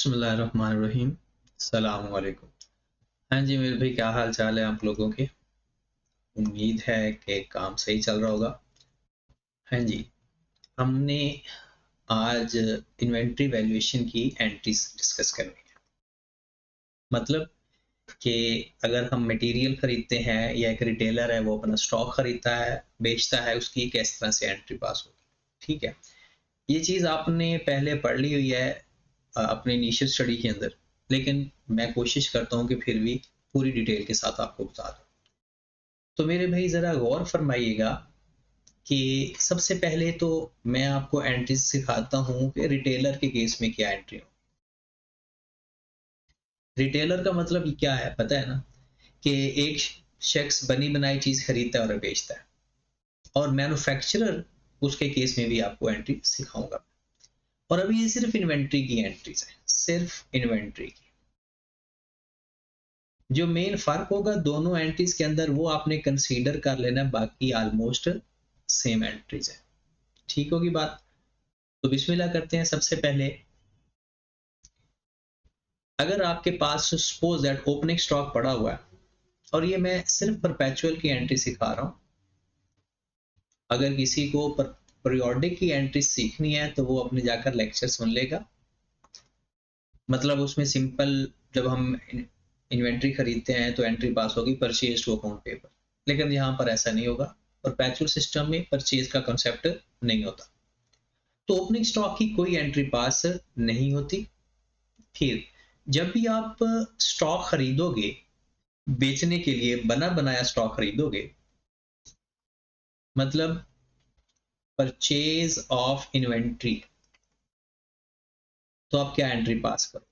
बिस्मिल्लाहिर्रहमानिर्रहीम। सलाम वालेकुम। हाँ जी मेरे भाई, क्या हाल चाल है आप लोगों के? उम्मीद है कि काम सही चल रहा होगा। हाँ जी, हमने आज इन्वेंटरी वैल्यूएशन की एंट्रीज डिस्कस करनी है। मतलब कि अगर हम मटेरियल खरीदते हैं या एक रिटेलर है वो अपना स्टॉक खरीदता है, बेचता है, उसकी किस तरह से एंट्री पास होगी। ठीक है, ये चीज़ आपने पहले पढ़ ली हुई है अपने इनिशियल स्टडी के अंदर, लेकिन मैं कोशिश करता हूँ कि फिर भी पूरी डिटेल के साथ आपको बता दूँ। तो मेरे भाई ज़रा गौर फरमाइएगा कि सबसे पहले तो मैं आपको एंट्रीज सिखाता हूँ कि रिटेलर के केस में क्या एंट्री हो। रिटेलर का मतलब क्या है पता है ना, कि एक शख्स बनी बनाई चीज़ खरीदता है और बेचता है, और मैन्युफैक्चरर उसके केस में भी आपको एंट्री सिखाऊंगा। और अभी ये सिर्फ इन्वेंट्री की एंट्रीज है, सिर्फ इन्वेंट्री की। जो मेन फर्क होगा दोनों एंट्रीज के अंदर वो आपने कंसीडर कर लेना, बाकी ऑलमोस्ट सेम एंट्रीज है। ठीक होगी बात? तो बिस्मिल्लाह करते हैं। सबसे पहले अगर आपके पास सपोज दैट ओपनिंग स्टॉक पड़ा हुआ है, और ये मैं सिर्फ परपेचुअल की एंट्री सिखा रहा हूं, अगर किसी को पीरियोडिक की एंट्री सीखनी है तो वो अपने जाकर लेक्चर सुन लेगा। मतलब उसमें सिंपल, जब हम इन्वेंट्री खरीदते हैं तो एंट्री पास होगी परचेज टू अकाउंट पेपर, लेकिन यहाँ पर ऐसा नहीं होगा। परपेचुअल सिस्टम में परचेज का कंसेप्ट नहीं होता, तो ओपनिंग स्टॉक की कोई एंट्री पास नहीं होती। फिर जब भी आप स्टॉक खरीदोगे, बेचने के लिए बना बनाया स्टॉक खरीदोगे, मतलब परचेज ऑफ इन्वेंट्री, तो आप क्या एंट्री पास करो?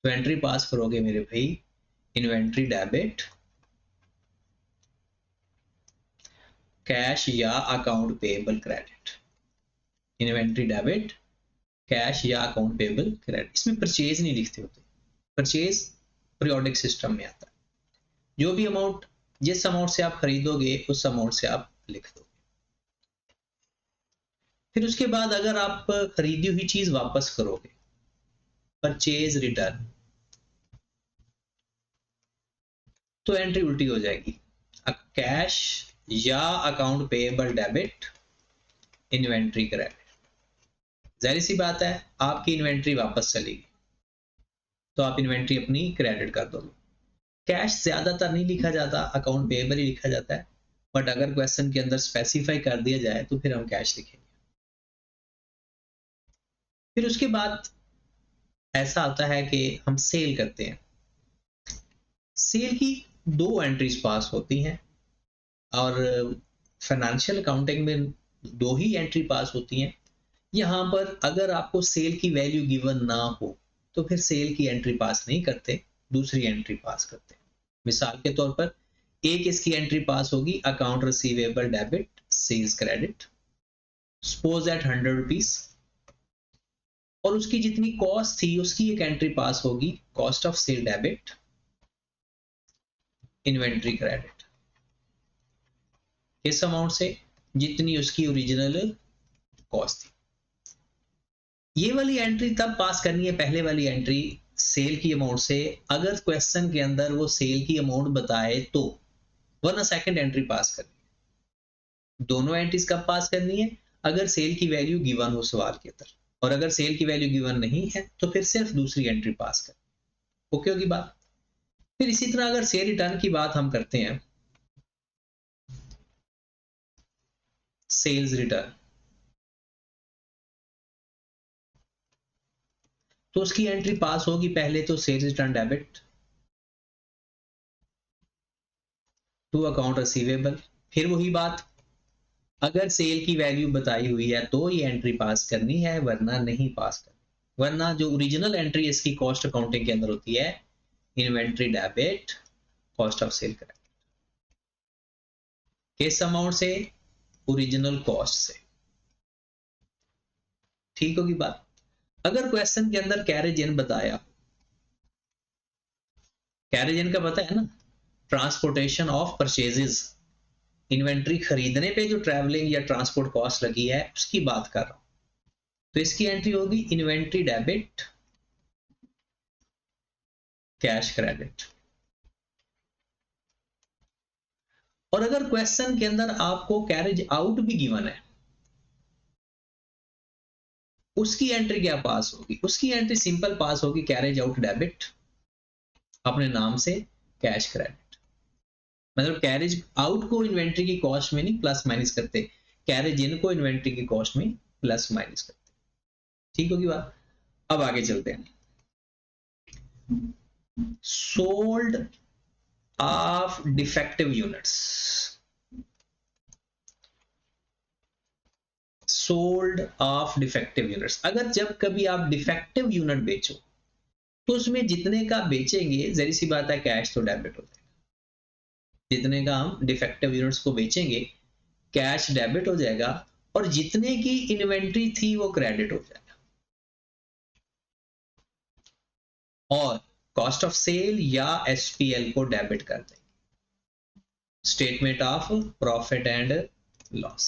तो एंट्री पास करोगे मेरे भाई इन्वेंट्री डेबिट, कैश या account payable credit. Inventory debit, cash या अकाउंट पेएबल क्रेडिट। इसमें परचेज नहीं लिखते होते, परचेज पीरियोडिक सिस्टम में आता है। जो भी अमाउंट, जिस अमाउंट से आप खरीदोगे उस अमाउंट से आप लिख दो। फिर उसके बाद अगर आप खरीदी हुई चीज वापस करोगे, परचेज रिटर्न, तो एंट्री उल्टी हो जाएगी। कैश या account payable debit, inventory credit. जाहिर सी बात है आपकी इन्वेंट्री वापस चलेगी तो आप इन्वेंट्री अपनी क्रेडिट कर दोगे। कैश ज्यादातर नहीं लिखा जाता, अकाउंट पेएबल ही लिखा जाता है, बट अगर क्वेश्चन के अंदर स्पेसिफाई कर दिया जाए तो फिर हम कैश लिखेंगे। फिर उसके बाद ऐसा होता है कि हम सेल करते हैं। सेल की दो एंट्रीज पास होती हैं, और फाइनेंशियल अकाउंटिंग में दो ही एंट्री पास होती हैं। यहाँ पर अगर आपको सेल की वैल्यू गिवन ना हो तो फिर सेल की एंट्री पास नहीं करते, दूसरी एंट्री पास करते हैं। मिसाल के तौर पर एक इसकी एंट्री पास होगी account receivable debit sales credit, suppose at 100 rupees, और उसकी जितनी कॉस्ट थी उसकी एक एंट्री पास होगी cost of sale debit inventory credit. इस अमाउंट से जितनी उसकी ओरिजिनल कॉस्ट थी। ये वाली एंट्री तब पास करनी है, पहले वाली एंट्री सेल की अमाउंट से, अगर क्वेश्चन के अंदर वो सेल की अमाउंट बताए तो, वरना सेकंड एंट्री पास करनी है। दोनों एंट्रीज कब पास करनी है? अगर सेल की वैल्यू गिवन हो सवाल के अंदर, और अगर सेल की वैल्यू गिवन नहीं है तो फिर सिर्फ दूसरी एंट्री पास कर। ओके होगी बात? फिर इसी तरह अगर सेल रिटर्न की बात हम करते हैं, सेल्स रिटर्न, तो उसकी एंट्री पास होगी पहले तो sales return debit to account receivable. फिर वही बात, अगर सेल की वैल्यू बताई हुई है तो ये एंट्री पास करनी है, वरना नहीं पास करनी। वरना जो ओरिजिनल एंट्री इसकी कॉस्ट अकाउंटिंग के अंदर होती है, inventory debit cost of cell credit, किस अमाउंट से? ओरिजिनल कॉस्ट से। ठीक होगी बात? अगर क्वेश्चन के अंदर कैरेज इन बताया, कैरेज इन का पता है ना, ट्रांसपोर्टेशन ऑफ परचेजेस, इन्वेंट्री खरीदने पे जो ट्रैवलिंग या ट्रांसपोर्ट कॉस्ट लगी है उसकी बात कर रहा हूं। तो इसकी एंट्री होगी इन्वेंट्री डेबिट कैश क्रेडिट। और अगर क्वेश्चन के अंदर आपको कैरेज आउट भी गिवन है, उसकी एंट्री क्या पास होगी? उसकी एंट्री सिंपल पास होगी, कैरेज आउट डेबिट, अपने नाम से कैश क्रेडिट। मतलब कैरेज आउट को इन्वेंट्री की कॉस्ट में नहीं प्लस माइनस करते, कैरेज इन को इन्वेंट्री की कॉस्ट में प्लस माइनस करते। ठीक होगी बात। अब आगे चलते हैं। Sold off defective units, sold off defective units. अगर जब कभी आप डिफेक्टिव यूनिट बेचो तो उसमें जितने का बेचेंगे, जरी सी बात है, कैश तो डेबिट हो जाएगा। जितने का हम डिफेक्टिव यूनिट्स को बेचेंगे कैश डेबिट हो जाएगा, और जितने की इन्वेंट्री थी वो क्रेडिट हो जाएगा। और कॉस्ट ऑफ सेल या एसपीएल को डेबिट कर देंगे, statement of profit and loss.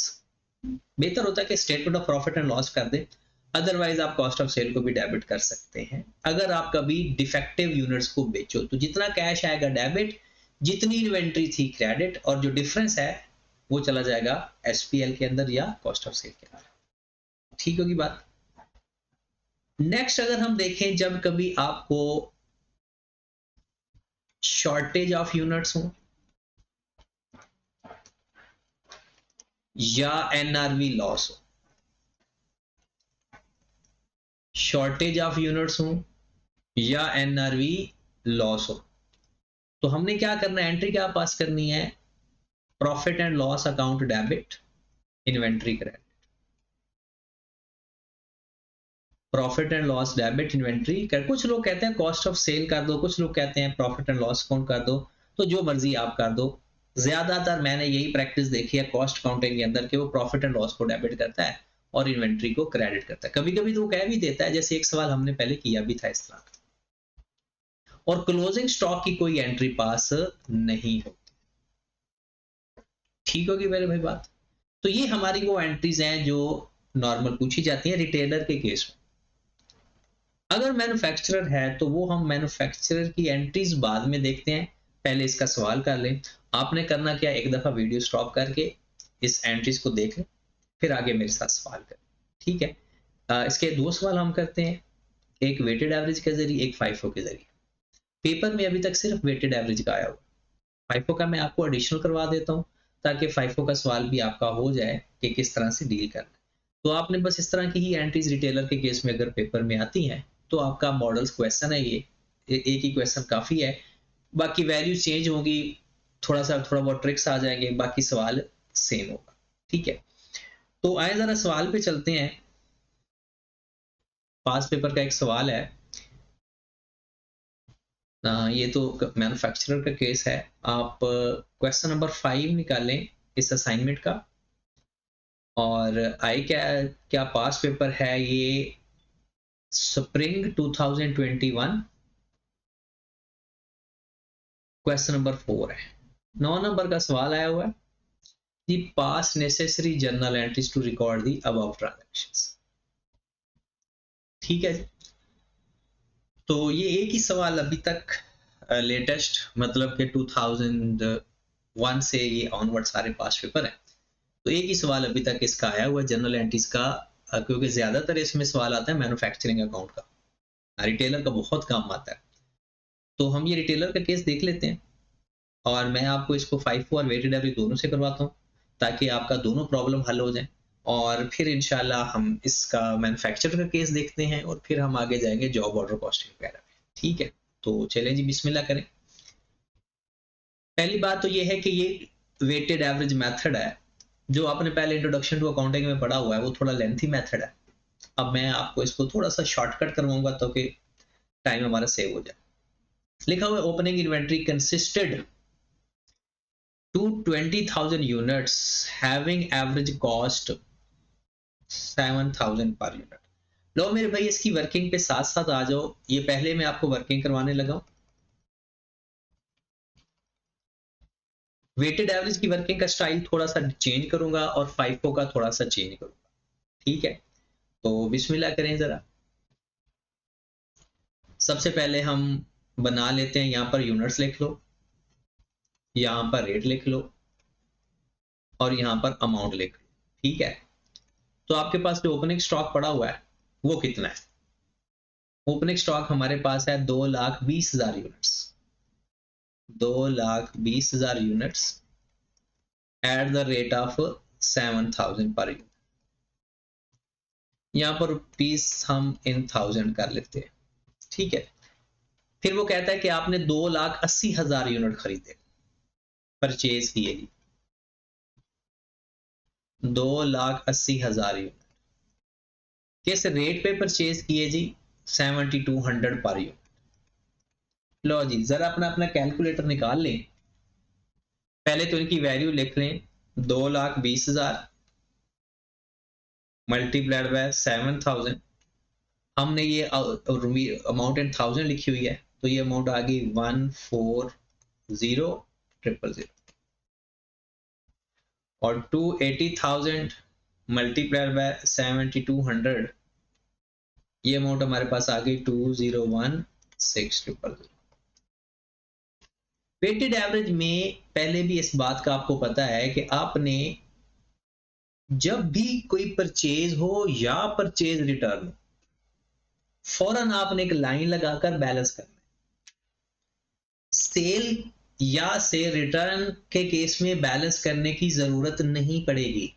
बेहतर होता है कि statement of profit and loss कर दे, अदरवाइज आप कॉस्ट ऑफ सेल को भी डेबिट कर सकते हैं। अगर आप कभी डिफेक्टिव यूनिट्स को बेचो तो जितना कैश आएगा डेबिट, जितनी इन्वेंट्री थी क्रेडिट, और जो डिफरेंस है वो चला जाएगा एसपीएल के अंदर या कॉस्ट ऑफ सेल के अंदर। ठीक होगी बात। नेक्स्ट अगर हम देखें, जब कभी आपको शॉर्टेज ऑफ यूनिट्स हो या एनआरवी लॉस हो, शॉर्टेज ऑफ यूनिट्स हो या एनआरवी लॉस हो, तो हमने क्या करना है, एंट्री क्या पास करनी है, profit and loss account debit, inventory credit. Profit and loss debit, inventory कर। कुछ लोग कहते हैं कॉस्ट ऑफ सेल कर दो, कुछ लोग कहते हैं प्रॉफिट एंड लॉस अकाउंट कर दो, तो जो मर्जी आप कर दो। ज्यादातर मैंने यही प्रैक्टिस देखी है कॉस्ट अकाउंटिंग के अंदर कि वो प्रॉफिट एंड लॉस को डेबिट करता है और इन्वेंट्री को क्रेडिट करता है। कभी कभी तो वो कह भी देता है, जैसे एक सवाल हमने पहले किया भी था इस तरह का। और क्लोजिंग स्टॉक की कोई एंट्री पास नहीं होती। ठीक होगी मेरे भाई बात। तो ये हमारी वो एंट्रीज हैं जो नॉर्मल पूछी जाती हैं रिटेलर के केस में। अगर मैन्युफैक्चरर है तो वो हम मैन्युफैक्चरर की एंट्रीज बाद में देखते हैं, पहले इसका सवाल कर लें। आपने करना क्या, एक दफा वीडियो स्टॉप करके इस एंट्रीज को देख लें, फिर आगे मेरे साथ सवाल करें। ठीक है। इसके दो सवाल हम करते हैं, एक वेटेड एवरेज के जरिए, एक फाइफो के जरिए। पेपर में अभी तक सिर्फ वेटेड एवरेज का आया हुआ, फाइफो का मैं आपको एडिशनल करवा देता हूँ ताकि फाइफो का सवाल भी आपका हो जाए कि किस तरह से डील करना है। तो आपने बस इस तरह की ही एंट्रीज रिटेलर के केस में अगर पेपर में आती हैं तो आपका मॉडल्स क्वेश्चन है, ये एक ही क्वेश्चन काफी है, बाकी वैल्यू चेंज होगी, थोड़ा बहुत ट्रिक्स आ जाएंगे, बाकी सवाल सेम होगा। ठीक है, तो आए जरा सवाल पे चलते हैं। पास पेपर का एक सवाल है, ये तो मैन्युफैक्चरर का केस है। आप क्वेश्चन नंबर 5 निकालें इस असाइनमेंट का, और आई क्या पास पेपर है ये स्प्रिंग 2021, क्वेश्चन नंबर 4 है। 9 नंबर का सवाल आया हुआ है, the pass necessary journal entries to record the above transactions. ठीक है जी, तो ये एक ही सवाल अभी तक लेटेस्ट, मतलब कि 2001 से ये ऑनवर्ड सारे पास पेपर है, तो एक ही सवाल अभी तक इसका आया हुआ जनरल एंट्रीज का, क्योंकि ज्यादातर इसमें सवाल आता है मैन्युफैक्चरिंग अकाउंट का, रिटेलर का बहुत काम आता है। तो हम ये रिटेलर का केस देख लेते हैं, और मैं आपको इसको फाइफो और वेटेड एवरेज दोनों से करवाता हूँ ताकि आपका दोनों प्रॉब्लम हल हो जाए, और फिर इंशाल्लाह हम इसका मैन्युफैक्चरर का केस देखते हैं, और फिर हम आगे जाएंगे जॉब ऑर्डर कॉस्टिंग वगैरह। ठीक है, तो चलें जी बिस्मिल्लाह करें। पहली बात तो ये है कि ये वेटेड एवरेज मेथड है, जो आपने पहले इंट्रोडक्शन टू अकाउंटिंग में पढ़ा हुआ है, वो थोड़ा लेंथी मेथड है। अब मैं आपको इसको थोड़ा सा शॉर्टकट करवाऊंगा तो कि टाइम हमारा सेव हो जाए। लिखा हुआ opening inventory consisted to 20,000 units having average cost 7,000 per unit। लो मेरे भाई इसकी वर्किंग पे साथ साथ आ जाओ, ये पहले मैं आपको वर्किंग करवाने लगा हूं। वेटेड एवरेज की वर्किंग का स्टाइल थोड़ा सा चेंज करूंगा और फाइफो का थोड़ा सा चेंज करूंगा। ठीक है, तो बिस्मिल्लाह करें जरा। सबसे पहले हम बना लेते हैं, यहां पर यूनिट्स लिख लो, यहां पर रेट लिख लो और यहां पर अमाउंट लिख लो। ठीक है, तो आपके पास जो ओपनिंग स्टॉक पड़ा हुआ है वो कितना है? ओपनिंग स्टॉक हमारे पास है 2,20,000 units, 2,20,000 units at the rate of 7,000 per unit. यहां पर रुपीस हम इन 1000 कर लेते हैं। ठीक है, फिर वो कहता है कि आपने 2,80,000 यूनिट खरीदे, परचेज किए जी, 2,80,000 यूनिट किस रेट पे परचेज किए जी? 7200 पर यूनिट। लो जी, जरा अपना अपना कैलकुलेटर निकाल लें, पहले तो इनकी वैल्यू लिख लें, 2,20,000 मल्टीप्लाइड बाय 7,000। हमने ये अमाउंट इन 1000 लिखी हुई है, तो ये अमाउंट आ गई 140,000 और 280,000 मल्टीप्लाइड बाय 7200, ये अमाउंट हमारे पास आ गई 201,600। वेटेड एवरेज में पहले भी इस बात का आपको पता है कि आपने जब भी कोई परचेज हो या परचेज रिटर्न हो, फौरन आपने एक लाइन लगाकर बैलेंस करना है। सेल या से रिटर्न के केस में बैलेंस करने की जरूरत नहीं पड़ेगी।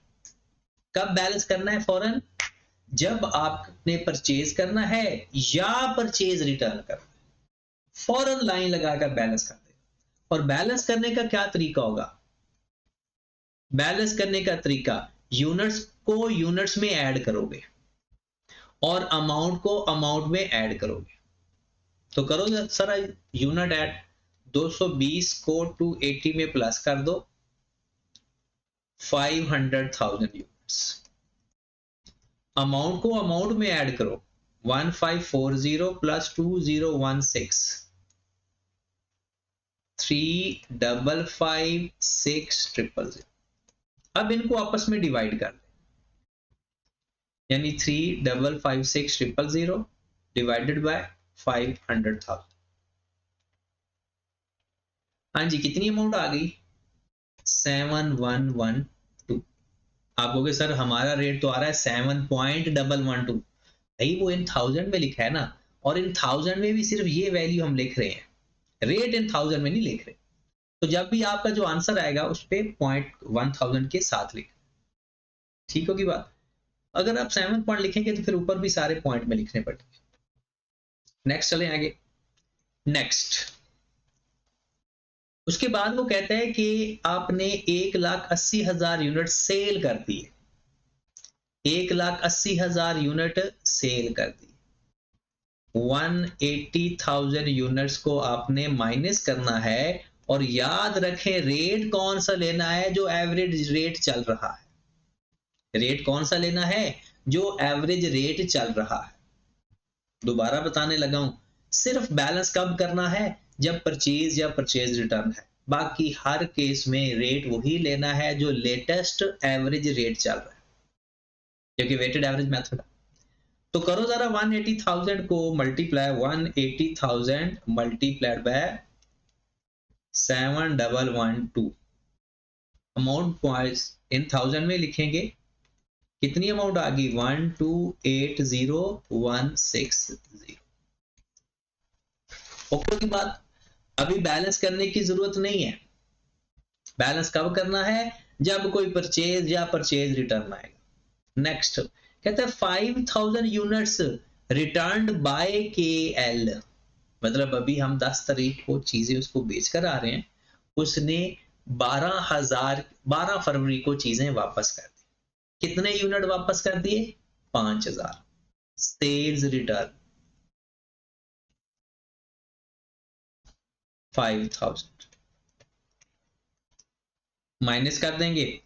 कब बैलेंस करना है? फौरन जब आपने परचेज करना है या परचेज रिटर्न करना है, फौरन लाइन लगाकर बैलेंस कर देगा। और बैलेंस करने का क्या तरीका होगा? बैलेंस करने का तरीका, यूनिट्स को यूनिट्स में ऐड करोगे और अमाउंट को अमाउंट में ऐड करोगे। तो करो सर यूनिट ऐड, 220 को 280 में प्लस कर दो, 500,000 यूनिट्स। अमाउंट को अमाउंट में ऐड करो, 1540 प्लस 2016, 355,600। अब इनको आपस में डिवाइड कर दें, यानी 355,600 डिवाइडेड बाय 500,000। हाँ जी, कितनी अमाउंट आ गई? 7112। आप कहोगे सर हमारा रेट तो आ रहा है 7.112, भाई वो इन 1000 में लिखा है ना, और इन 1000 में भी सिर्फ ये वैल्यू हम लिख रहे हैं, रेट इन 1000 में नहीं लिख रहे। तो जब भी आपका जो आंसर आएगा उस पे 0.1000 के साथ लिख, ठीक होगी बात। अगर आप 7 पॉइंट लिखेंगे तो फिर ऊपर भी सारे पॉइंट में लिखने पड़ेंगे। नेक्स्ट चले आगे। नेक्स्ट, उसके बाद वो कहता है कि आपने 1,80,000 यूनिट सेल कर दिए, 1,80,000 यूनिट सेल कर दी, 180,000 यूनिट्स को आपने माइनस करना है। और याद रखें रेट कौन सा लेना है? जो एवरेज रेट चल रहा है। रेट कौन सा लेना है? जो एवरेज रेट चल रहा है। दोबारा बताने लगा हूं, सिर्फ बैलेंस कब करना है? जब परचेज या परचेज रिटर्न है। बाकी हर केस में रेट वही लेना है जो लेटेस्ट एवरेज रेट चल रहा है, क्योंकि वेटेड एवरेज मेथड है। तो करो जरा 180,000 को multiply, 180,000 multiplied by 7112, amount in 1000 में लिखेंगे, कितनी अमाउंट आ गई? 1280160। ओके की बात। अभी बैलेंस करने की जरूरत नहीं है। बैलेंस कब करना है? जब कोई परचेज या परचेज रिटर्न आएगा। नेक्स्ट कहता है 5000 यूनिट्स रिटर्न्ड बाय KL, मतलब अभी हम 10 तारीख को चीजें उसको बेच कर आ रहे हैं, उसने 12 फरवरी को चीजें वापस कर दी। कितने यूनिट वापस कर दिए? 5000। सेल्स रिटर्न 5000 माइनस कर देंगे,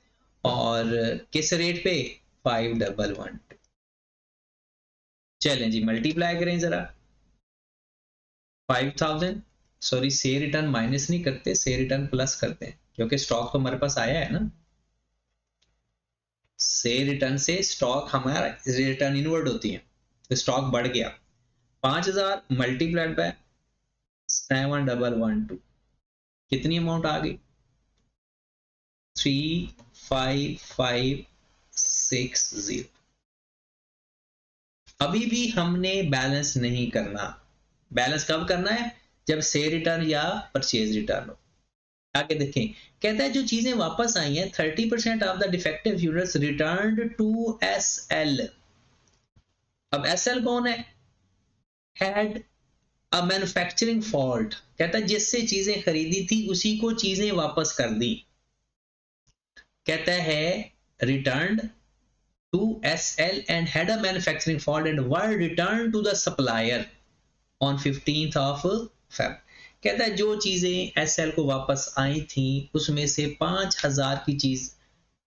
और किस रेट पे? 5112। चलें जी, मल्टीप्लाई करें जरा। 5000, सॉरी से रिटर्न माइनस नहीं करते, से रिटर्न प्लस करते हैं, क्योंकि स्टॉक तो हमारे पास आया है ना। से रिटर्न से स्टॉक हमारा रिटर्न इनवर्ड होती है, तो स्टॉक बढ़ गया। 5000 मल्टीप्लाइड बाय 7112 कितनी अमाउंट आ गई 35560। अभी भी हमने बैलेंस नहीं करना। बैलेंस कब करना है जब सेल रिटर्न या परचेज रिटर्न हो। आगे देखें कहता है जो चीजें वापस आई हैं 30% of the defective units returned to SL. अब एसएल कौन है हैड अ मैन्युफैक्चरिंग फॉल्ट। कहता है जिससे चीजें खरीदी थी उसी को चीजें वापस कर दी। कहता है returned to SL and had a manufacturing fault and were returned to the supplier on 15th of Feb। कहता है जो चीजें SL को वापस आई थी उसमें से 5000 की चीज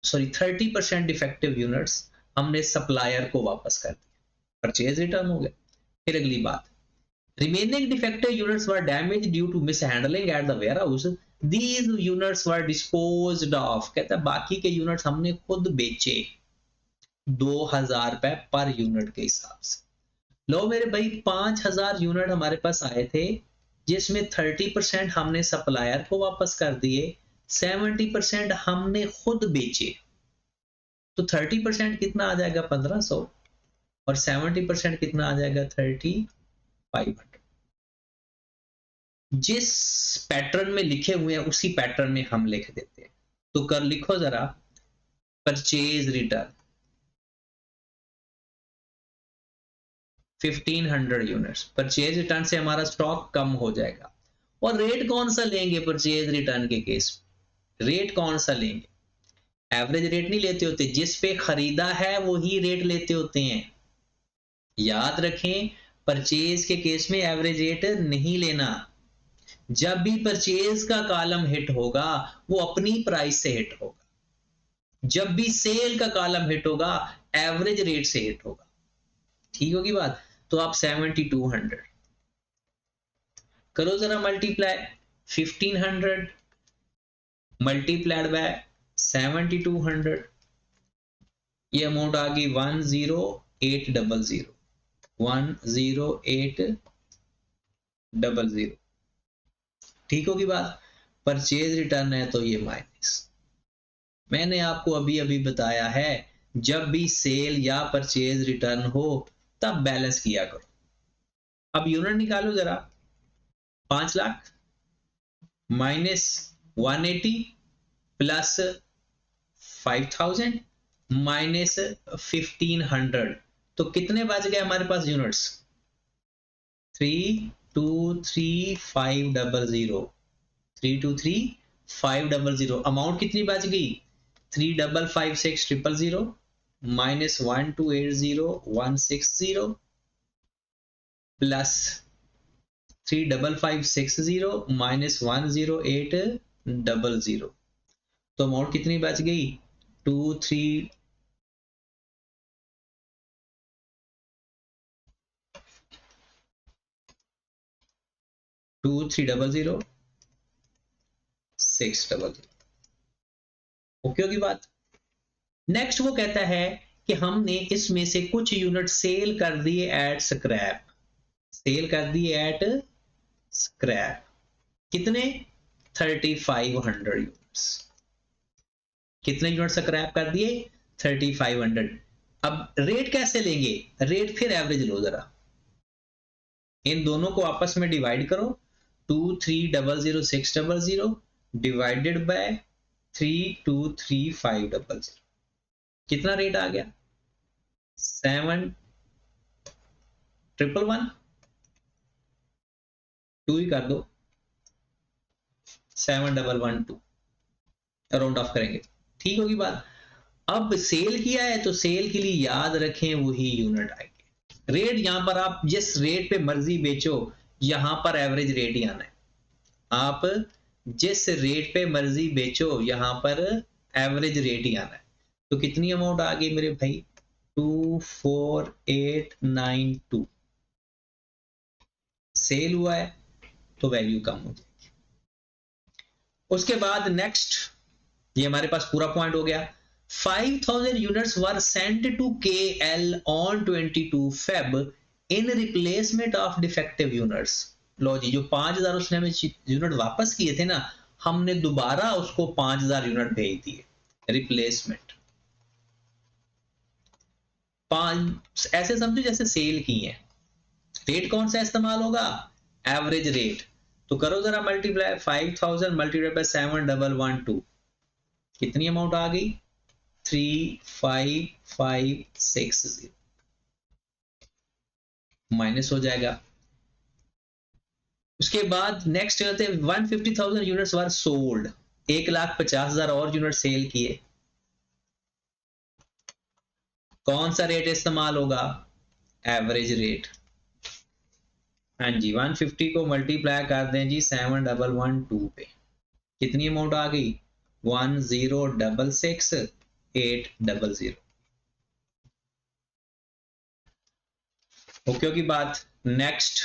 30% डिफेक्टिव यूनिट्स हमने सप्लायर को वापस कर दिया, परचेज रिटर्न हो गया। फिर अगली बात remaining defective units were damaged due to mishandling at the warehouse, these units were disposed of। कहता है बाकी के यूनिट्स हमने खुद बेचे 2000 रुपए पर यूनिट के हिसाब से। लो मेरे भाई 5000 यूनिट हमारे पास आए थे जिसमें 30% हमने सप्लायर को वापस कर दिए, 70% हमने खुद बेचे। तो 30% कितना आ जाएगा 1500 और 70% कितना आ जाएगा 3500। जिस पैटर्न में लिखे हुए हैं उसी पैटर्न में हम लिख देते हैं। तो कर लिखो जरा purchase return 1500 units. Purchase return से हमारा स्टॉक कम हो जाएगा। और रेट कौन सा लेंगे परचेज रिटर्न के केस में? रेट कौन सा लेंगे? एवरेज रेट नहीं लेते होते, जिस पे खरीदा है वही रेट लेते होते हैं। याद रखें परचेज के केस में एवरेज रेट नहीं लेना। जब भी परचेज का कॉलम हिट होगा वो अपनी प्राइस से हिट होगा, जब भी सेल का कॉलम हिट होगा एवरेज रेट से हिट होगा। ठीक होगी बात? तो आप 7200 करो जरा मल्टीप्लाई, 1500 मल्टीप्लाइड बाय 7200, ये अमाउंट आ गई 10800। 10800 ठीक होगी बात? परचेज रिटर्न है तो ये माइनस। मैंने आपको अभी अभी बताया है जब भी सेल या परचेज रिटर्न हो तब बैलेंस किया करो। अब यूनिट निकालो जरा, 5 लाख माइनस 180 प्लस 5000 माइनस 1500, तो कितने बच गए हमारे पास यूनिट्स? 323500। 323500 अमाउंट कितनी बच गई? 355600 माइनस 1280160 प्लस 35560 माइनस 10800, तो अमाउंट कितनी बच गई? 2300 ओके होगी बात? नेक्स्ट वो कहता है कि हमने इसमें से कुछ यूनिट सेल कर दिए एट स्क्रैप। सेल कर दिए एट स्क्रैप कितने? 3500 यूनिट्स। कितने यूनिट स्क्रैप कर दिए? 3500। अब रेट कैसे लेंगे? रेट फिर एवरेज लो जरा, इन दोनों को आपस में डिवाइड करो, 2300600 डिवाइडेड बाय 323500, कितना रेट आ गया? 7111 2 ही कर दो, 7112 राउंड ऑफ करेंगे। ठीक होगी बात? अब सेल किया है तो सेल के लिए याद रखें वही यूनिट आएंगे। रेट यहां पर आप जिस रेट पे मर्जी बेचो यहां पर एवरेज रेट ही आना है। आप जिस रेट पे मर्जी बेचो यहां पर एवरेज रेट ही आना है। तो कितनी अमाउंट आ गई मेरे भाई? 24892। सेल हुआ है तो वैल्यू कम हो जाएगी। उसके बाद नेक्स्ट, ये हमारे पास पूरा पॉइंट हो गया। 5000 units were sent to KL on 22 Feb in replacement of defective units. लो जी, जो 5000 उसने हमें यूनिट वापस किए थे ना, हमने दोबारा उसको 5000 यूनिट भेज दिए, रिप्लेसमेंट। पांच ऐसे समझो जैसे सेल की है। रेट कौन सा इस्तेमाल होगा? Average rate. तो करो जरा मल्टीप्लाई, 5000 मल्टीप्लाई बाय 7112, कितनी अमाउंट आ गई? 35560 माइनस हो जाएगा। उसके बाद नेक्स्ट चलते हैं, 150,000 यूनिट्स वर सोल्ड, 1,50,000 और यूनिट सेल किए। कौन सा रेट इस्तेमाल होगा? Average rate. हाँ जी, 150 को मल्टीप्लाई कर दें जी 7112 पे, कितनी अमाउंट आ गई? 1066800। ओके की बात। नेक्स्ट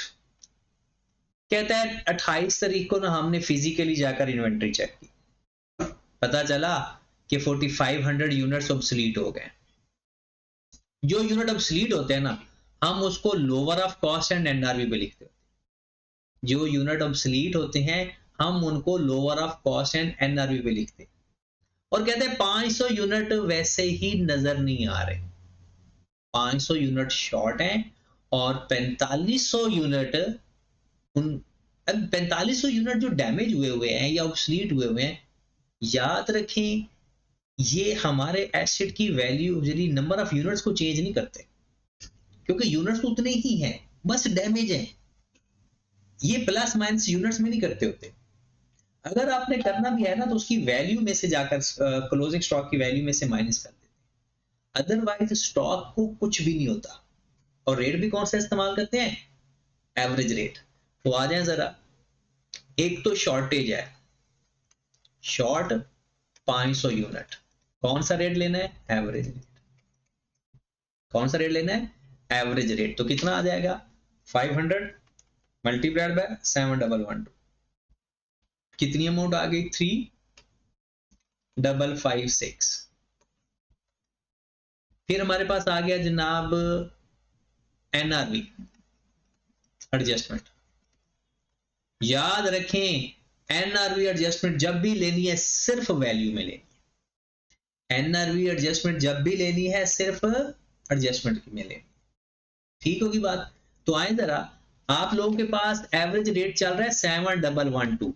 कहता है 28 तारीख को ना हमने फिजिकली जाकर इन्वेंट्री चेक की, पता चला कि 4500 यूनिट्स ऑब्सलीट हो गए। जो यूनिट ऑब्सलीट होते हैं ना, हम उसको lower of cost and NRV पे लिखते हैं। जो यूनिट ऑब्सलीट होते हैं हम उनको lower of cost and NRV पे लिखते हैं। और कहते हैं 500 यूनिट वैसे ही नजर नहीं आ रहे, 500 यूनिट शॉर्ट हैं और 4500 यूनिट, उन 4500 यूनिट जो डैमेज हुए हुए हैं या ऑब्सलीट हुए हुए हैं, याद रखें ये हमारे एसिड की वैल्यू यानी नंबर ऑफ यूनिट्स को चेंज नहीं करते, क्योंकि यूनिट्स तो उतने ही हैं, बस डैमेज है। ये प्लस माइनस यूनिट्स में नहीं करते होते। अगर आपने करना भी है ना तो उसकी वैल्यू में से जाकर क्लोजिंग स्टॉक की वैल्यू में से माइनस कर देते, अदरवाइज स्टॉक को कुछ भी नहीं होता। और रेट भी कौन सा इस्तेमाल करते हैं? Average rate. तो आ जाए जरा, एक तो शॉर्टेज है, शॉर्ट 500 यूनिट, कौन सा रेट लेना है? Average rate. कौन सा रेट लेना है? Average rate. तो कितना आ जाएगा? 500 मल्टीप्लाइड बाय 7112, कितनी अमाउंट आ गई? 3556। फिर हमारे पास आ गया जनाब एनआरवी एडजस्टमेंट। याद रखें एनआरवी एडजस्टमेंट जब भी लेनी है सिर्फ वैल्यू में लेनी है, एनआरवी एडजस्टमेंट जब भी लेनी है सिर्फ एडजस्टमेंट में लेनी, ठीक होगी बात। तो आए जरा, आप लोगों के पास एवरेज रेट चल रहा है 7112,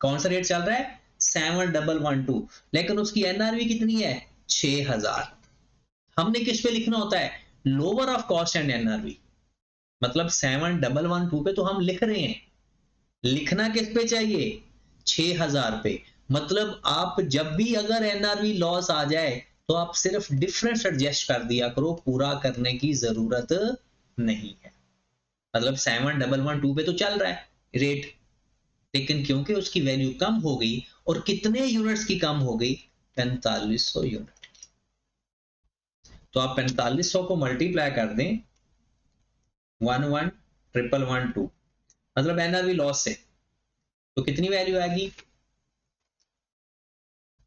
कौन सा रेट चल रहा है? 7112, लेकिन उसकी एनआरवी कितनी है? 6000। हमने किस पे लिखना होता है? Lower of cost and NRV. मतलब 7112 पे तो हम लिख रहे हैं, लिखना किस पे चाहिए? 6000 पे। मतलब आप जब भी अगर एनआरवी लॉस आ जाए तो आप सिर्फ डिफरेंस एडजस्ट कर दिया करो, पूरा करने की जरूरत नहीं है। मतलब 7112 पे तो चल रहा है रेट, लेकिन क्योंकि उसकी वैल्यू कम हो गई, और कितने यूनिट्स की कम हो गई? 4500 यूनिट। तो आप 4500 को मल्टीप्लाई कर दें 11112, मतलब एनआरवी लॉस से, तो कितनी वैल्यू आएगी?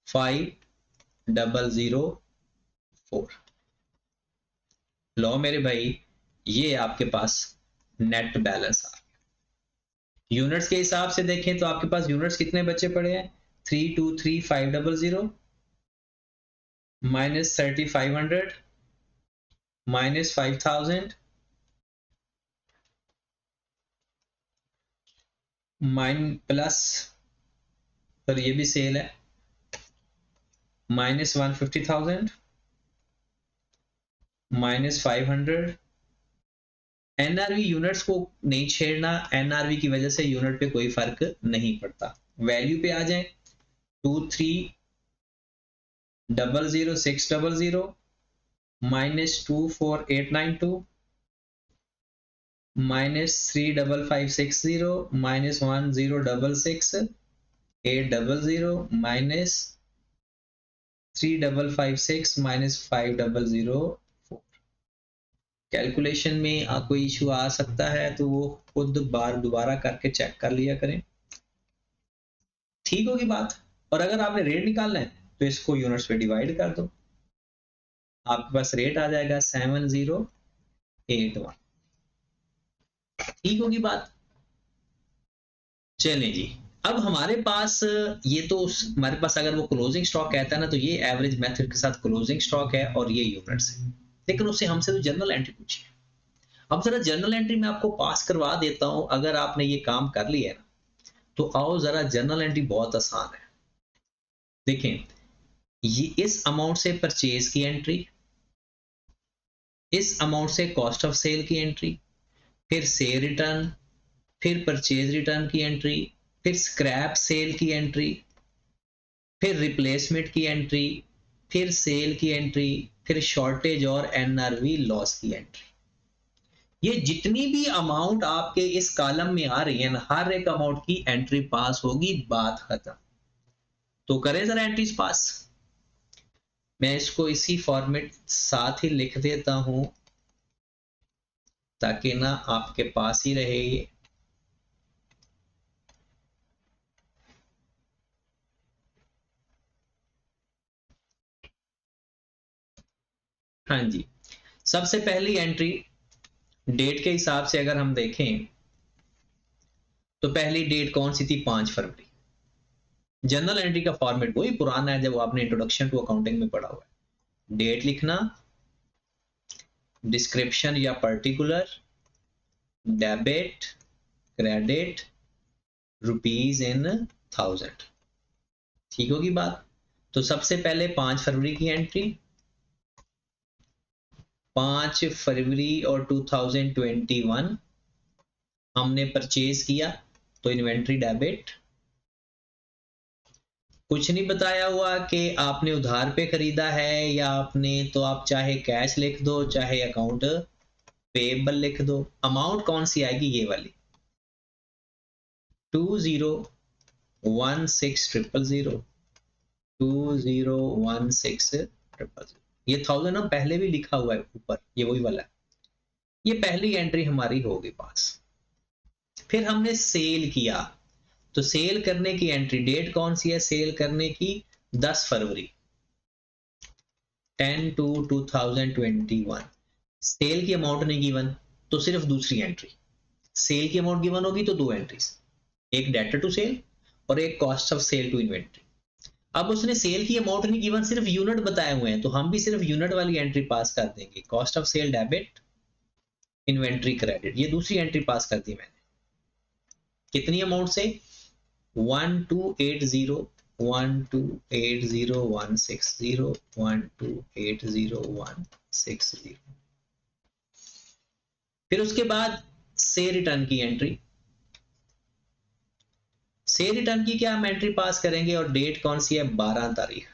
5004। लो मेरे भाई, ये आपके पास नेट बैलेंस आ गया। यूनिट्स के हिसाब से देखें तो आपके पास यूनिट्स कितने बचे पड़े हैं? 323500 माइनस 3500 माइनस 5000 माइन प्लस, पर ये भी सेल है, माइनस 150,000 माइनस 500। एनआरवी यूनिट्स को नहीं छेड़ना, एनआरवी की वजह से यूनिट पे कोई फर्क नहीं पड़ता। वैल्यू पे आ जाए, 23000600 minus 24892 minus 35560 minus 1066 minus 3556 minus 5004। Calculation में कोई इशू आ सकता है तो वो खुद बार दोबारा करके चेक कर लिया करें, ठीक होगी बात। और अगर आपने रेट निकालना है तो इसको यूनिट्स पे डिवाइड कर दो, आपके पास रेट आ जाएगा 7081। ठीक होगी बात। चलें जी, अब हमारे पास ये तो हमारे पास अगर वो क्लोजिंग स्टॉक कहता है ना, तो ये एवरेज मेथड के साथ क्लोजिंग स्टॉक है और ये यूनिट्स है, लेकिन उससे हमसे तो जनरल एंट्री पूछी है। अब जरा जनरल एंट्री में आपको पास करवा देता हूं, अगर आपने ये काम कर लिया है ना, तो आओ जरा जनरल एंट्री बहुत आसान है। देखें, ये इस अमाउंट से परचेज की एंट्री, इस अमाउंट से कॉस्ट ऑफ सेल की एंट्री, फिर सेल रिटर्न, फिर परचेज रिटर्न की एंट्री, फिर स्क्रैप सेल की एंट्री, फिर रिप्लेसमेंट की एंट्री, फिर सेल की एंट्री, फिर शॉर्टेज और एनआरवी लॉस की एंट्री। ये जितनी भी अमाउंट आपके इस कॉलम में आ रही है ना, हर एक अमाउंट की एंट्री पास होगी, बात खत्म। तो करें जरा एंट्रीज पास। मैं इसको इसी फॉर्मेट साथ ही लिख देता हूं ताकि ना आपके पास ही रहे ये। हाँ जी, सबसे पहली एंट्री डेट के हिसाब से अगर हम देखें तो पहली डेट कौन सी थी, 5 फरवरी। जनरल एंट्री का फॉर्मेट वही पुराना है जब आपने इंट्रोडक्शन टू अकाउंटिंग में पढ़ा हुआ है। डेट लिखना, डिस्क्रिप्शन या particular, debit, credit, rupees in 1000। ठीक होगी बात। तो सबसे पहले 5 फरवरी की एंट्री, 5 फरवरी और 2021 हमने परचेज किया, तो इन्वेंट्री डेबिट। कुछ नहीं बताया हुआ कि आपने उधार पे खरीदा है या आपने, तो आप चाहे कैश लिख दो चाहे अकाउंट पेएबल लिख दो। अमाउंट कौन सी आएगी, ये वाली 201600, 201600। ये 1000 ना पहले भी लिखा हुआ है ऊपर, ये वही वाला है। ये पहली एंट्री हमारी होगी पास। फिर हमने सेल किया, तो सेल करने की एंट्री, डेट कौन सी है सेल करने की, 10 फरवरी, 10/2/2021। सेल की अमाउंट नहीं गिवन, तो सिर्फ दूसरी एंट्री। सेल की अमाउंट गिवन होगी तो दो एंट्रीज, एक डेटर टू सेल और एक cost of sale to inventory. अब उसने सेल की अमाउंट नहीं गिवन, सिर्फ यूनिट बताए हुए हैं, तो हम भी सिर्फ यूनिट वाली एंट्री पास कर देंगे। Cost of sale debit, inventory credit, ये दूसरी एंट्री पास कर दी मैंने। कितनी अमाउंट से, 1280, 1280,160, 1280,160। फिर उसके बाद से रिटर्न की एंट्री, से रिटर्न की क्या हम एंट्री पास करेंगे, और डेट कौन सी है, 12 तारीख,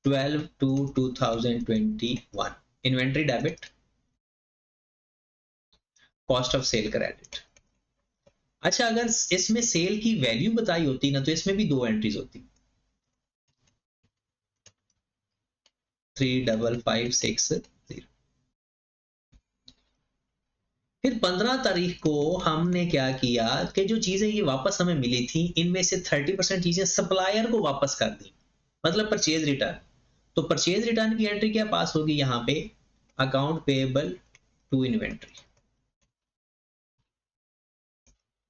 12/2/2021। Inventory debit, cost of cell credit. अच्छा, अगर इसमें सेल की वैल्यू बताई होती ना, तो इसमें भी दो एंट्रीज होती, 35560। फिर 15 तारीख को हमने क्या किया कि जो चीजें ये वापस हमें मिली थी, इनमें से 30% चीजें सप्लायर को वापस कर दी, मतलब परचेज रिटर्न। तो परचेज रिटर्न की एंट्री क्या पास होगी यहां पे, अकाउंट पेएबल टू इन्वेंट्री।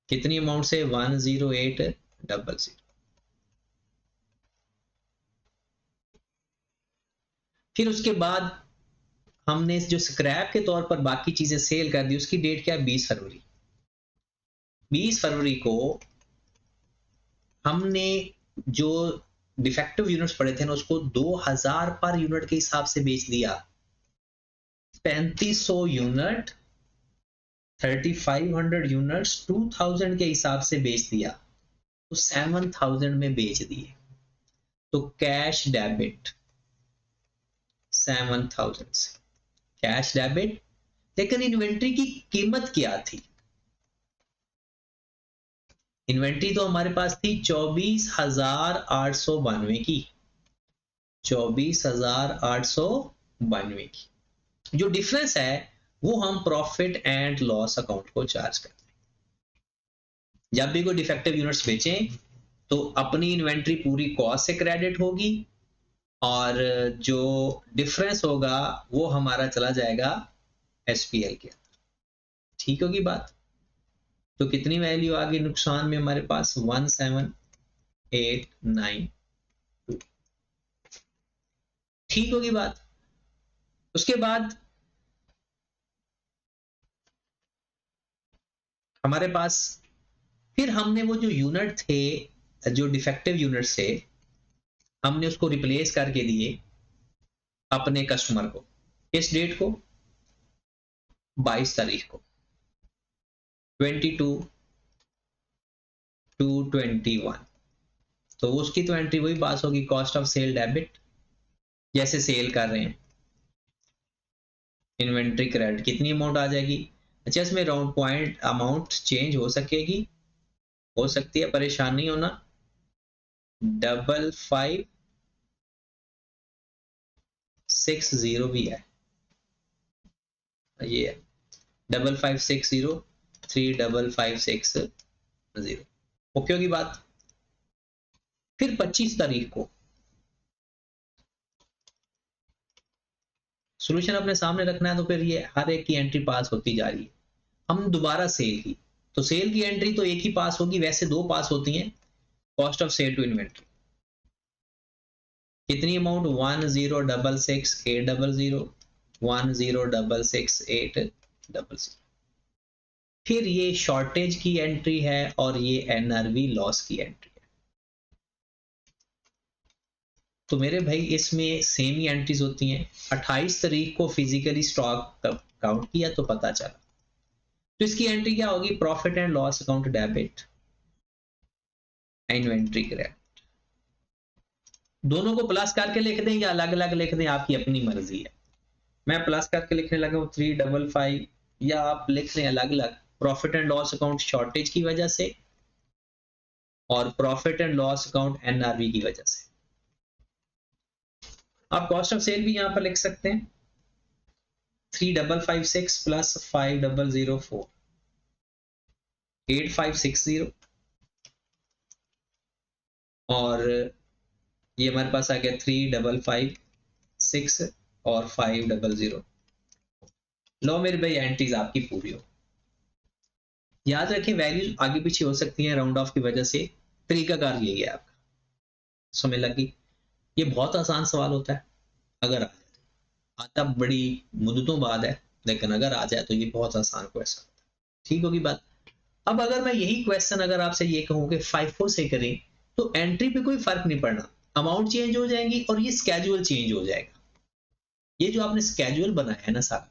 कितनी अमाउंट से, 10800। फिर उसके बाद हमने जो स्क्रैप के तौर पर बाकी चीजें सेल कर दी, उसकी डेट क्या है, 20 फरवरी। 20 फरवरी को हमने जो डिफेक्टिव यूनिट्स पड़े थे ना, उसको 2000 पर यूनिट के हिसाब से बेच दिया। 3500 यूनिट, 3500 यूनिट्स 2000 के हिसाब से बेच दिया, तो 7000 में बेच दिए, तो कैश डेबिट 7000 से, कैश डेबिट। लेकिन इन्वेंट्री की कीमत क्या थी, इन्वेंट्री तो हमारे पास थी 24,892 की, 24,892 की। जो डिफरेंस है वो हम प्रॉफिट एंड लॉस अकाउंट को चार्ज करते हैं। जब भी कोई डिफेक्टिव यूनिट्स बेचें तो अपनी इन्वेंट्री पूरी कॉस्ट से क्रेडिट होगी, और जो डिफरेंस होगा वो हमारा चला जाएगा एसपीएल के अंदर। ठीक होगी बात। तो कितनी वैल्यू आ गई नुकसान में हमारे पास 17892, ठीक होगी बात। उसके बाद हमारे पास फिर हमने वो जो यूनिट थे, जो डिफेक्टिव यूनिट से, हमने उसको रिप्लेस करके दिए अपने कस्टमर को। किस डेट को? 22 तारीख को, 22/2/21। तो उसकी तो एंट्री वही पास होगी, कॉस्ट ऑफ सेल डेबिट, जैसे सेल कर रहे हैं। इन्वेंट्री क्रेडिट कितनी अमाउंट आ जाएगी? अच्छा, इसमें राउंड पॉइंट अमाउंट चेंज हो सकेगी, हो सकती है, परेशान नहीं होना। 5560 भी है, ये है 5560-35560। ओके होगी बात। फिर 25 तारीख को सॉल्यूशन अपने सामने रखना है, तो फिर ये हर एक की एंट्री पास होती जा रही है। हम दोबारा सेल की, तो सेल की एंट्री तो एक ही पास होगी, वैसे दो पास होती हैं। Cost of sale to inventory कितनी अमाउंट? 1066,800, 1066,800। फिर ये शॉर्टेज की एंट्री है और ये एनआरवी लॉस की एंट्री है। तो मेरे भाई इसमें सेम ही एंट्रीज होती हैं। 28 तारीख को फिजिकली स्टॉक काउंट किया तो पता चला, तो इसकी एंट्री क्या होगी? Profit and loss account debit, inventory credit. दोनों को प्लस करके लिख दें या अलग अलग लिख दें, आपकी अपनी मर्जी है। मैं प्लस करके लिखने लगा हूं 355, या आप लिख लें अलग अलग। Profit and loss account shortage की वजह से और profit and loss account NRV की वजह से। आप कॉस्ट ऑफ सेल भी यहां पर लिख सकते हैं, 3556 प्लस 5004, 8560, और ये हमारे पास आ गया 3556 और 500। लो मेरे भाई, एंट्रीज आपकी पूरी हो। याद रखें वैल्यूज आगे पीछे हो सकती हैं राउंड ऑफ की वजह से, तरीकाकार यही है आपका। समझ लगी? ये बहुत आसान सवाल होता है, अगर आ जाए। आता बड़ी मुद्दतों बाद है, लेकिन अगर आ जाए तो ये बहुत आसान क्वेश्चन होता है। ठीक होगी बात। अब अगर मैं यही क्वेश्चन अगर आपसे ये कहूं कि FIFO से करें, तो एंट्री पे कोई फर्क नहीं पड़ना, अमाउंट चेंज हो जाएंगी और ये स्केड्यूल चेंज हो जाएगा। ये जो आपने स्केड्यूल बनाया है ना सारा,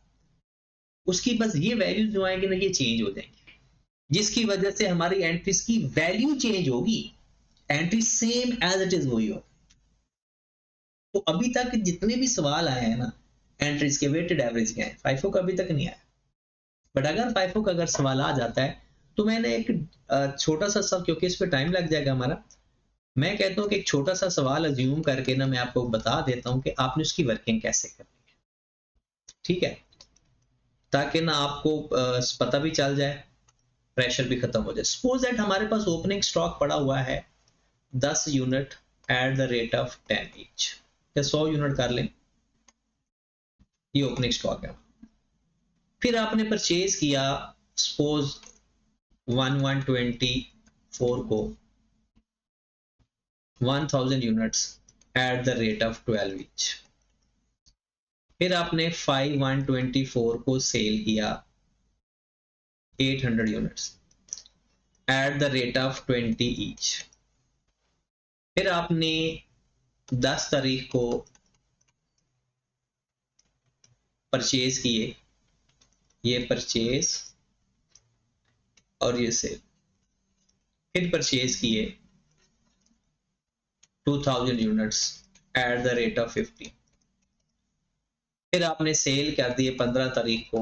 उसकी बस ये वैल्यू जो आएंगे ना, ये चेंज हो जाएंगे, जिसकी वजह से हमारी एंट्रीज की वैल्यू चेंज होगी, entry same as it is वही हो। तो अभी तक जितने भी सवाल आए हैं ना एंट्रीज के, वेटेड एवरेज के हैं, FIFO का अभी तक नहीं आया। बट अगर FIFO का अगर सवाल आ जाता है, तो मैंने एक छोटा सा सब, क्योंकि इस पर टाइम लग जाएगा हमारा, मैं कहता हूं कि एक छोटा सा सवाल अज्यूम करके ना मैं आपको बता देता हूं कि आपने उसकी वर्किंग कैसे करनी है। ठीक है, ताकि ना आपको पता भी चल जाए, प्रेशर भी खत्म हो जाए। सपोज दैट हमारे पास ओपनिंग स्टॉक पड़ा हुआ है 10 unit at the rate of 10 each, या 100 यूनिट कर लें, ये ओपनिंग स्टॉक है। फिर आपने परचेज किया सपोज 1124 को 1000 units at the rate of 12 each. फिर आपने 5124 को सेल किया 800 units at the rate of 20 each. फिर आपने 10 तारीख को परचेज किए, ये परचेज और ये सेल। फिर परचेज किए 2000 units at the rate of 50। फिर आपने सेल कर दिए 15 तारीख को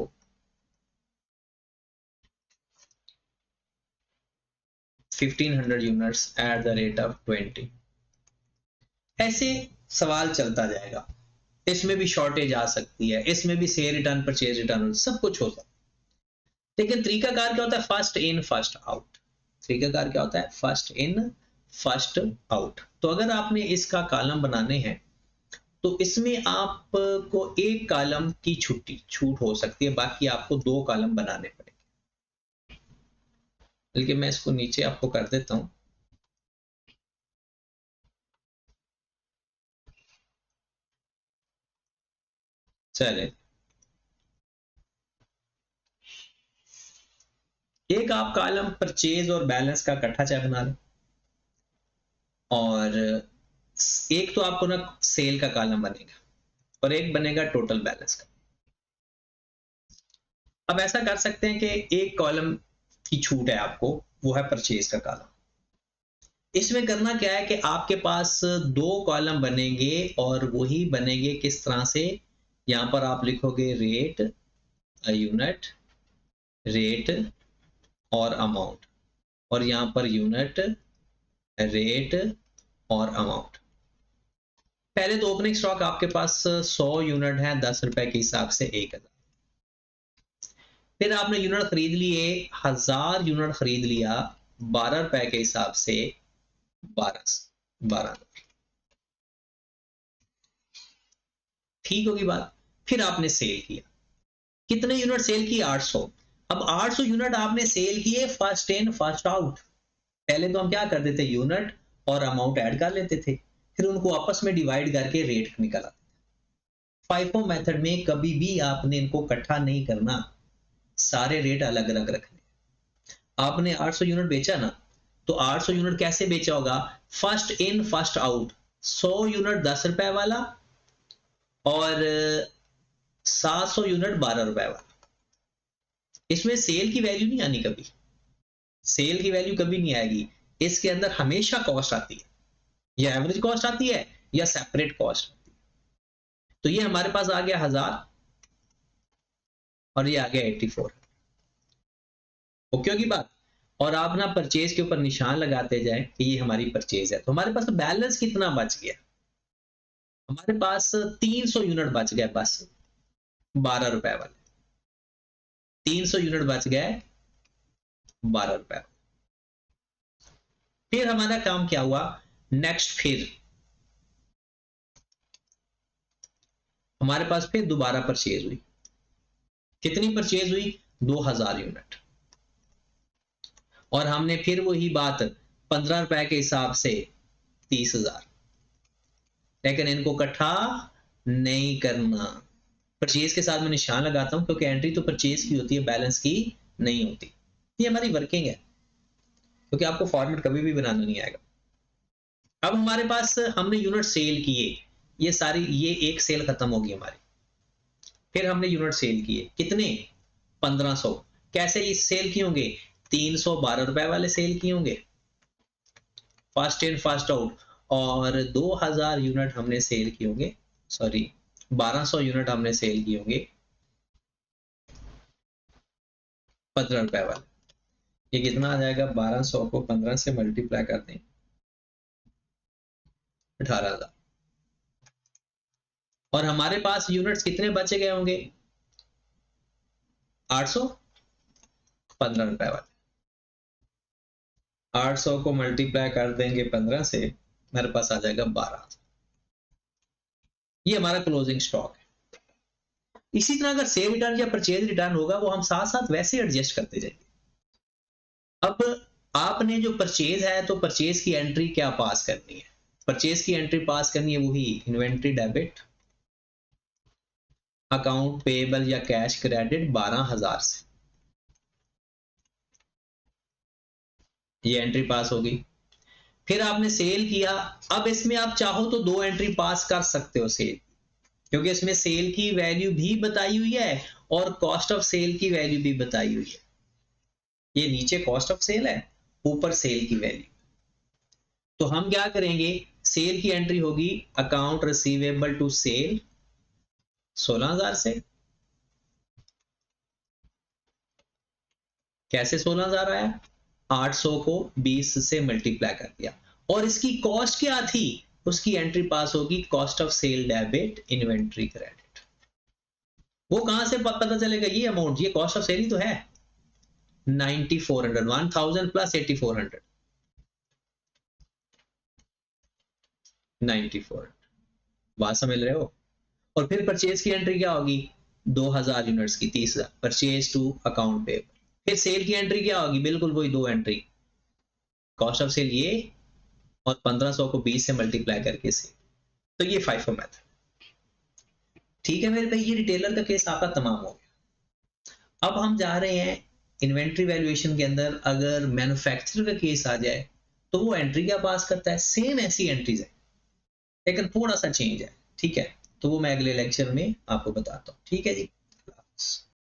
1500 units at the rate of 20। ऐसे सवाल चलता जाएगा। इसमें भी शॉर्टेज आ सकती है, इसमें भी सेल रिटर्न, परचेज रिटर्न, सब कुछ हो सकता है। लेकिन तरीकाकार क्या होता है? First in first out. तरीकाकार क्या होता है? First in first out. तो अगर आपने इसका कॉलम बनाने हैं, तो इसमें आपको एक कॉलम की छूट हो सकती है, बाकी आपको 2 कॉलम बनाने पड़ेंगे। बल्कि मैं इसको नीचे आपको कर देता हूं। चले, एक आप कॉलम परचेज और बैलेंस का इकट्ठा चाहे बना लें, और एक तो आपको ना सेल का कॉलम बनेगा और एक बनेगा टोटल बैलेंस का। अब ऐसा कर सकते हैं कि एक कॉलम की छूट है आपको, वो है परचेज का कॉलम। इसमें करना क्या है कि आपके पास दो कॉलम बनेंगे, और वही बनेंगे किस तरह से, यहां पर आप लिखोगे रेट, यूनिट, रेट और अमाउंट, और यहां पर यूनिट, रेट और अमाउंट। पहले तो ओपनिंग स्टॉक आपके पास 100 यूनिट है, 10 रुपए के हिसाब से 1000। फिर आपने यूनिट खरीद लिए, 1000 यूनिट खरीद लिया 12 रुपए के हिसाब से, 12 ठीक होगी बात। फिर आपने सेल किया, कितने यूनिट सेल किए, 800। अब 800 यूनिट आपने सेल किए फर्स्ट इन फर्स्ट आउट। पहले तो हम क्या करते थे, यूनिट और अमाउंट ऐड कर लेते थे, फिर उनको आपस में डिवाइड करके रेट निकाला। फाइफो मेथड में कभी भी आपने इनको इकट्ठा नहीं करना, सारे रेट अलग अलग रखने। आपने 800 यूनिट बेचा ना, तो 800 यूनिट कैसे बेचा होगा, first in first out. 100 unit 10 रुपए वाला, और 700 यूनिट 12 रुपए वाला। इसमें सेल की वैल्यू नहीं आनी कभी, सेल की वैल्यू कभी नहीं आएगी। इसके अंदर हमेशा कॉस्ट आती है, या एवरेज कॉस्ट आती है या सेपरेट कॉस्ट। तो ये हमारे पास आ गया 1000, और ये आ गया 84। ओके होगी बात। और आप ना परचेज के ऊपर निशान लगाते जाएं कि ये हमारी परचेज है। तो हमारे पास बैलेंस कितना बच गया, हमारे पास 300 यूनिट बच गए बस, 12 रुपए वाले। 300 यूनिट बच गए 12 रुपए। फिर हमारा काम क्या हुआ, नेक्स्ट फिर हमारे पास फिर दोबारा परचेज हुई। कितनी परचेज हुई, 2000 यूनिट। और हमने फिर वही बात, 15 रुपए के हिसाब से 30,000। लेकिन इनको इकट्ठा नहीं करना। परचेज के साथ मैं निशान लगाता हूं, क्योंकि एंट्री तो परचेज की होती है, बैलेंस की नहीं होती। ये हमारी वर्किंग है, क्योंकि आपको फॉर्मेट कभी भी बनाना नहीं आएगा। अब हमारे पास हमने यूनिट सेल किए, ये सारी, ये एक सेल खत्म होगी हमारी। फिर हमने यूनिट सेल किए कितने, 1500। कैसे ये सेल किए होंगे, 312 रुपए वाले सेल किए होंगे, फर्स्ट इन फर्स्ट आउट। और 2000 यूनिट हमने सेल किए होंगे, सॉरी 1200 यूनिट हमने सेल किए होंगे 15 रुपए वाले। ये कितना आ जाएगा, 1200 को 15 से मल्टीप्लाई कर दें, 18,000। और हमारे पास यूनिट्स कितने बचे गए होंगे, 800, 15 रुपए वाले। 800 को मल्टीप्लाई कर देंगे 15 से, मेरे पास आ जाएगा 12। ये हमारा क्लोजिंग स्टॉक है। इसी तरह अगर सेल रिटर्न या परचेज रिटर्न होगा, वो हम साथ साथ वैसे एडजस्ट करते जाएंगे। अब आपने जो परचेज है, तो परचेज की एंट्री क्या पास करनी है, परचेज की एंट्री पास करनी है वही इन्वेंट्री डेबिट, अकाउंट पेएबल या कैश क्रेडिट 12,000 से, ये एंट्री पास होगी। फिर आपने सेल किया। अब इसमें आप चाहो तो दो एंट्री पास कर सकते हो सेल, क्योंकि इसमें सेल की वैल्यू भी बताई हुई है और कॉस्ट ऑफ सेल की वैल्यू भी बताई हुई है। ये नीचे कॉस्ट ऑफ सेल है, ऊपर सेल की वैल्यू। तो हम क्या करेंगे, सेल की एंट्री होगी अकाउंट रिसीवेबल टू सेल 16,000 से। कैसे 16,000 आया, 800 को 20 से मल्टीप्लाई कर दिया। और इसकी कॉस्ट क्या थी, उसकी एंट्री पास होगी cost of sale debit inventory credit. वो कहां से पता चलेगा, ये अमाउंट, ये कॉस्ट ऑफ सेल ही तो है, 9400, 1000 प्लस 8400, 9400। बात समझ रहे हो। और फिर परचेज की एंट्री क्या होगी, 2000 यूनिट्स की 30,000 परचेज टू अकाउंट पेबल। फिर सेल की एंट्री क्या होगी, बिल्कुल वही दो एंट्री, कॉस्ट ऑफ सेल ये और 1500 को 20 से मल्टीप्लाई करके से, तो ये FIFO मेथड। ठीक है मेरे भाई, ये रिटेलर का केस आपका तमाम हो गया। अब हम जा रहे हैं इन्वेंट्री वैल्यूएशन के अंदर, अगर मैन्युफैक्चरर का केस आ जाए तो वो एंट्री क्या पास करता है, सेम ऐसी एंट्रीज है लेकिन थोड़ा सा चेंज है। ठीक है, तो वो मैं अगले लेक्चर में आपको बताता हूँ। ठीक है जी।